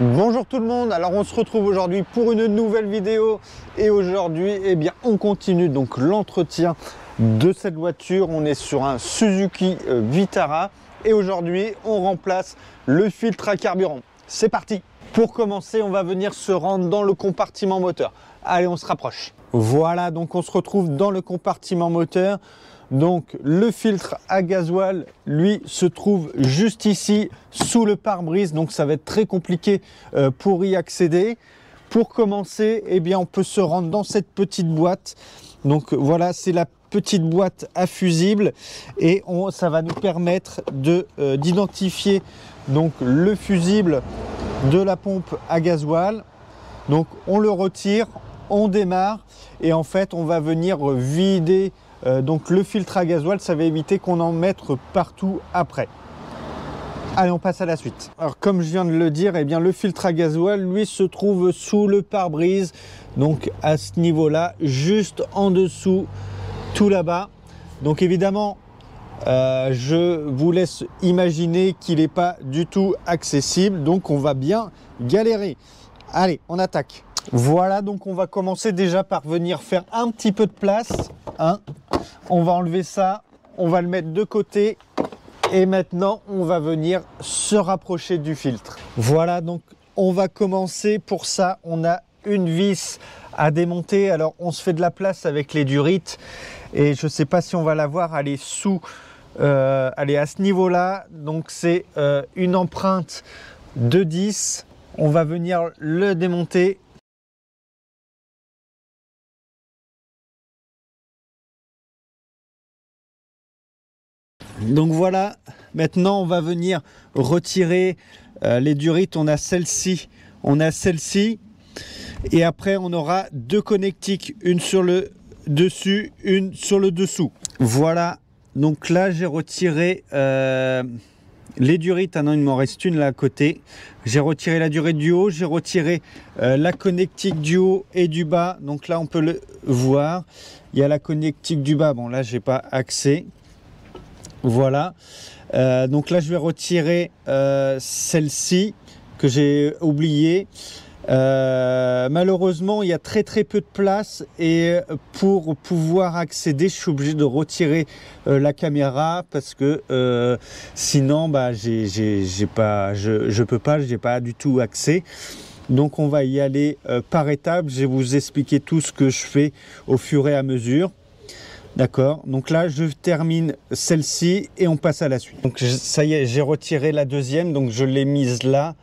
Bonjour tout le monde, alors on se retrouve aujourd'hui pour une nouvelle vidéo et aujourd'hui on continue donc l'entretien de cette voiture. On est sur un Suzuki Vitara et aujourd'hui on remplace le filtre à carburant. C'est parti! Pour commencer, on va venir se rendre dans le compartiment moteur. Allez, on se rapproche. Voilà, donc on se retrouve dans le compartiment moteur. Donc le filtre à gasoil, lui, se trouve juste ici, sous le pare-brise. Donc ça va être très compliqué pour y accéder. Pour commencer, on peut se rendre dans cette petite boîte. Donc voilà, c'est la petite boîte à fusible. Et ça va nous permettre d'identifier donc le fusible de la pompe à gasoil. Donc on le retire, on démarre. Et en fait, on va venir vider donc le filtre à gasoil, ça va éviter qu'on en mette partout après. Allez, on passe à la suite. Alors comme je viens de le dire, le filtre à gasoil, lui, se trouve sous le pare-brise. Donc à ce niveau-là, juste en dessous, tout là-bas. Donc évidemment, je vous laisse imaginer qu'il n'est pas du tout accessible. Donc on va bien galérer. Allez, on attaque. Voilà, donc on va commencer déjà par venir faire un petit peu de place. On va enlever ça, on va le mettre de côté et maintenant on va venir se rapprocher du filtre. Voilà, donc on va commencer. Pour ça, on a une vis à démonter. Alors on se fait de la place avec les durites et je ne sais pas si on va la voir, elle est elle est à ce niveau-là. Donc c'est une empreinte de 10. On va venir le démonter. Donc voilà, maintenant on va venir retirer les durites. On a celle-ci, et après on aura deux connectiques, une sur le dessus, une sur le dessous. Voilà, donc là j'ai retiré les durites. Ah non, il m'en reste une là à côté. J'ai retiré la durite du haut, j'ai retiré la connectique du haut et du bas. Donc là on peut le voir, il y a la connectique du bas. Bon là j'ai pas accès. Voilà, donc là je vais retirer celle-ci que j'ai oubliée. Malheureusement il y a très peu de place et pour pouvoir accéder je suis obligé de retirer la caméra parce que sinon je peux pas, j'ai pas du tout accès. Donc on va y aller par étapes. Je vais vous expliquer tout ce que je fais au fur et à mesure. D'accord, donc là je termine celle-ci et on passe à la suite. Donc ça y est, j'ai retiré la deuxième, donc je l'ai mise là.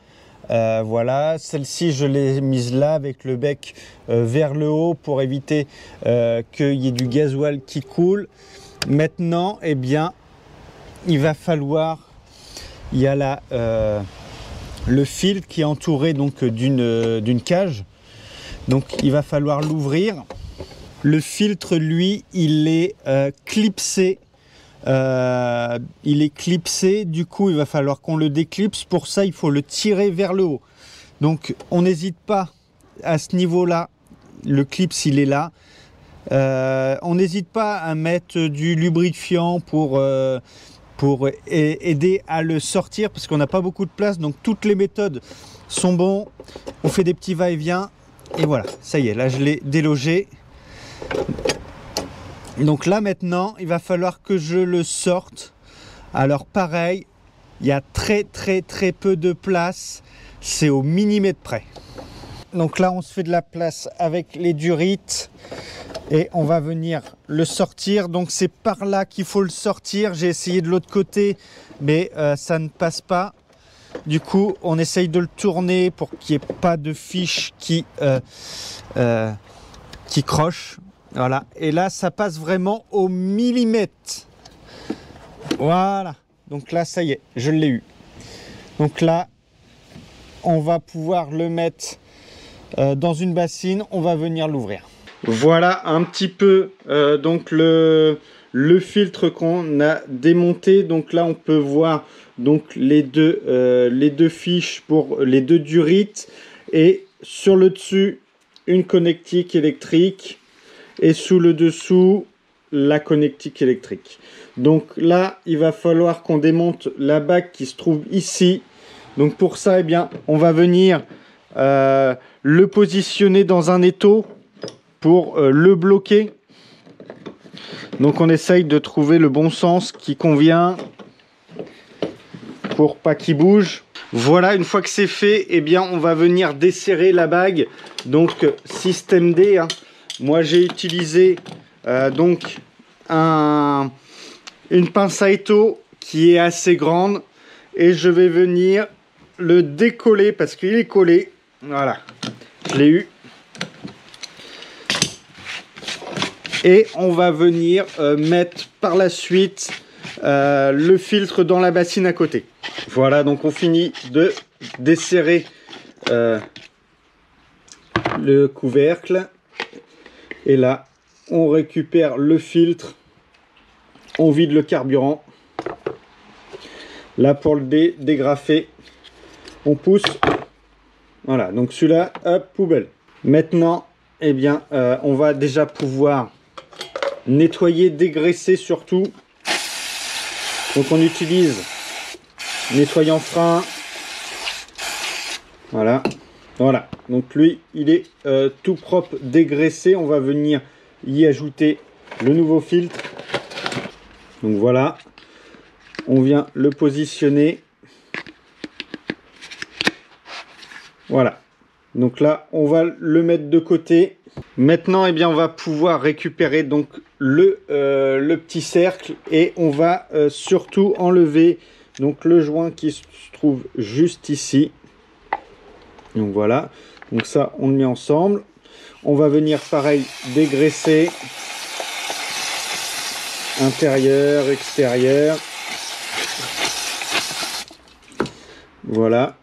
Voilà, celle-ci je l'ai mise là avec le bec vers le haut pour éviter qu'il y ait du gasoil qui coule. Maintenant, il va falloir, il y a le filtre qui est entouré donc d'une cage. Donc il va falloir l'ouvrir. Le filtre, lui, il est clipsé. Du coup, il va falloir qu'on le déclipse. Pour ça, il faut le tirer vers le haut. Donc, on n'hésite pas à ce niveau-là. Le clips, il est là. On n'hésite pas à mettre du lubrifiant pour aider à le sortir parce qu'on n'a pas beaucoup de place. Donc, toutes les méthodes sont bonnes. On fait des petits va-et-vient. Et voilà, ça y est, là, je l'ai délogé. Donc là maintenant il va falloir que je le sorte. Alors pareil, il y a très peu de place, c'est au millimètre près. Donc là on se fait de la place avec les durites et on va venir le sortir. Donc c'est par là qu'il faut le sortir. J'ai essayé de l'autre côté mais ça ne passe pas. Du coup on essaye de le tourner pour qu'il n'y ait pas de fiche qui croche. Voilà, et là ça passe vraiment au millimètre. Voilà, donc là ça y est, je l'ai eu. Donc là on va pouvoir le mettre dans une bassine, on va venir l'ouvrir. Voilà un petit peu donc le filtre qu'on a démonté. Donc là on peut voir donc les deux fiches pour les deux durites et sur le dessus une connectique électrique. Et sous le dessous, la connectique électrique. Donc là, il va falloir qu'on démonte la bague qui se trouve ici. Donc pour ça, eh bien, on va venir le positionner dans un étau pour le bloquer. Donc on essaye de trouver le bon sens qui convient pour pas qu'il bouge. Voilà, une fois que c'est fait, eh bien, on va venir desserrer la bague. Donc système D, hein. Moi j'ai utilisé donc une pince à étau qui est assez grande et je vais venir le décoller parce qu'il est collé. Voilà, je l'ai eu. Et on va venir mettre par la suite le filtre dans la bassine à côté. Voilà, donc on finit de desserrer le couvercle. Et là, on récupère le filtre. On vide le carburant. Là, pour le dégrafer, on pousse. Voilà, donc celui-là, hop, poubelle. Maintenant, eh bien, on va déjà pouvoir nettoyer, dégraisser surtout. Donc on utilise nettoyant frein. Voilà. Voilà. Donc lui, il est tout propre, dégraissé. On va venir y ajouter le nouveau filtre. Donc voilà. On vient le positionner. Voilà. Donc là, on va le mettre de côté. Maintenant, eh bien, on va pouvoir récupérer donc le petit cercle et on va surtout enlever donc le joint qui se trouve juste ici. Donc voilà. Donc ça, on le met ensemble. On va venir pareil dégraisser intérieur, extérieur. Voilà.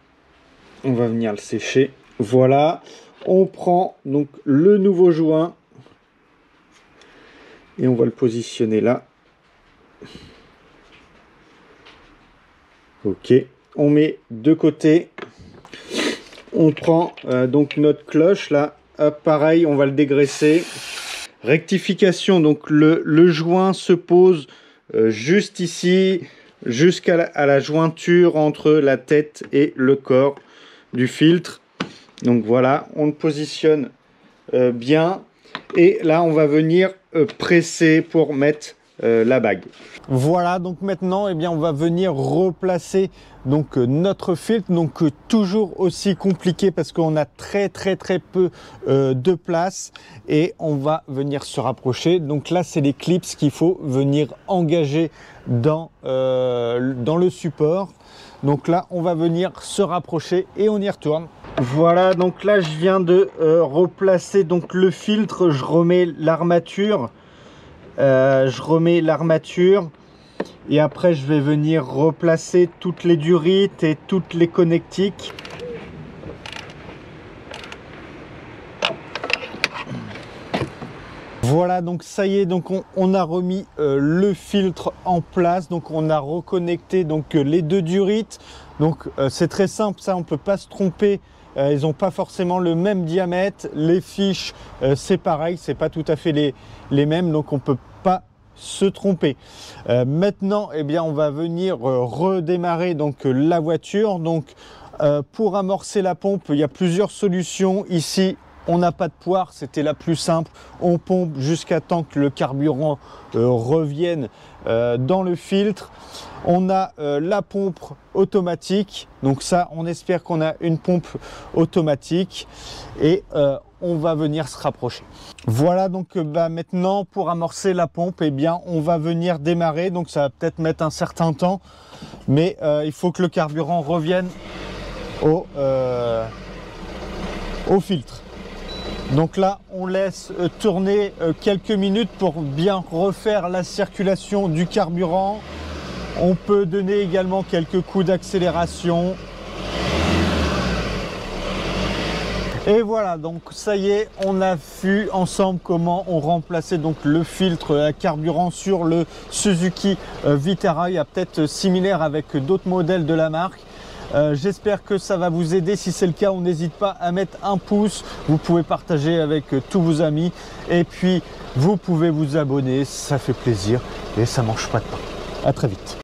On va venir le sécher. Voilà. On prend donc le nouveau joint et on va le positionner là. Ok, on met de côté. On prend donc notre cloche là. Hop, pareil, on va le dégraisser. Rectification, donc le joint se pose juste ici, jusqu'à la jointure entre la tête et le corps du filtre. Donc voilà, on le positionne bien et là on va venir presser pour mettre la bague. Voilà, donc maintenant eh bien, on va venir replacer donc notre filtre, donc toujours aussi compliqué parce qu'on a très peu de place et on va venir se rapprocher. Donc là c'est les clips qu'il faut venir engager dans le support. Donc là on va venir se rapprocher et on y retourne. Voilà, donc là je viens de replacer donc le filtre, je remets l'armature. Et après je vais venir replacer toutes les durites et toutes les connectiques. Voilà, donc ça y est, donc on a remis le filtre en place, donc on a reconnecté donc les deux durites. Donc c'est très simple, ça on peut pas se tromper. Ils n'ont pas forcément le même diamètre. Les fiches, c'est pareil, c'est pas tout à fait les mêmes, donc on peut pas se tromper. Maintenant, eh bien, on va venir redémarrer donc la voiture. Donc, pour amorcer la pompe, il y a plusieurs solutions. Ici, on n'a pas de poire, c'était la plus simple. On pompe jusqu'à temps que le carburant revienne dans le filtre. On a la pompe automatique, donc ça on espère qu'on a une pompe automatique et on va venir se rapprocher. Voilà, donc maintenant pour amorcer la pompe, eh bien on va venir démarrer, donc ça va peut-être mettre un certain temps, mais il faut que le carburant revienne au filtre. Donc là on laisse tourner quelques minutes pour bien refaire la circulation du carburant. On peut donner également quelques coups d'accélération. Et voilà, donc ça y est, on a vu ensemble comment on remplaçait donc le filtre à carburant sur le Suzuki Vitara. Il y a peut-être similaire avec d'autres modèles de la marque. J'espère que ça va vous aider. Si c'est le cas, on n'hésite pas à mettre un pouce. Vous pouvez partager avec tous vos amis. Et puis, vous pouvez vous abonner. Ça fait plaisir et ça mange pas de pain. À très vite.